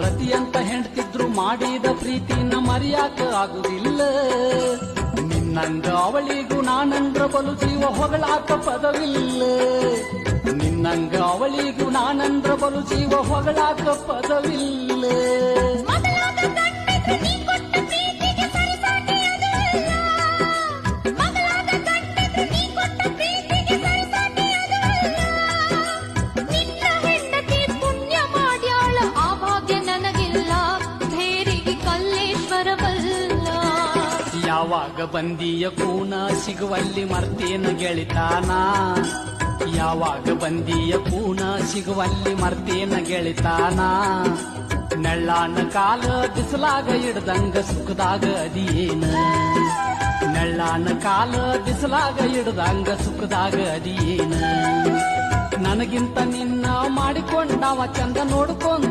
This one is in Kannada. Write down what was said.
ರತಿಯಂತ ಹೆಂಡ್ತಿದ್ರು ಮಾಡಿದ ಪ್ರೀತಿನ ಮರೆಯಾಕ ಆಗುದಿಲ್ಲ. ನಿನ್ನಂಗ ಅವಳಿಗೂ ನಾನಂದ್ರ ಬಲು ಜೀವ ಹೊಗಳಾಕ ಪದವಿಲ್ಲ. ನಿನ್ನಂಗ ಅವಳಿಗೂ ನಾನಂದ್ರ ಬಲು ಜೀವ ಹೊಗಳಾಕ ಪದವಿಲ್ಲ. ಯಾವಾಗ ಬಂದಿಯ ಕೂನ ಸಿಗುವಲ್ಲಿ ಮರ್ತೇನ ಗೆಳಿತಾನ. ಯಾವಾಗ ಬಂದಿಯ ಕೂನ ಸಿಗುವಲ್ಲಿ ಮರ್ತೇನ ಗೆಳಿತಾನ. ನೆಳ್ಳಾನ ಕಾಲ ಬಿಸಲಾಗ ಇಡ್ದಂಗ ಸುಖದಾಗ ಅದಿಯೇನ. ನೆಳ್ಳಾನ ಕಾಲ ಬಿಸಲಾಗ ಇಡ್ದಂಗ ಸುಖದಾಗ ಅದಿಯೇನ. ನನಗಿಂತ ನಿನ್ನ ಮಾಡಿಕೊಂಡವ ಚಂದ ನೋಡ್ಕೊಂಡ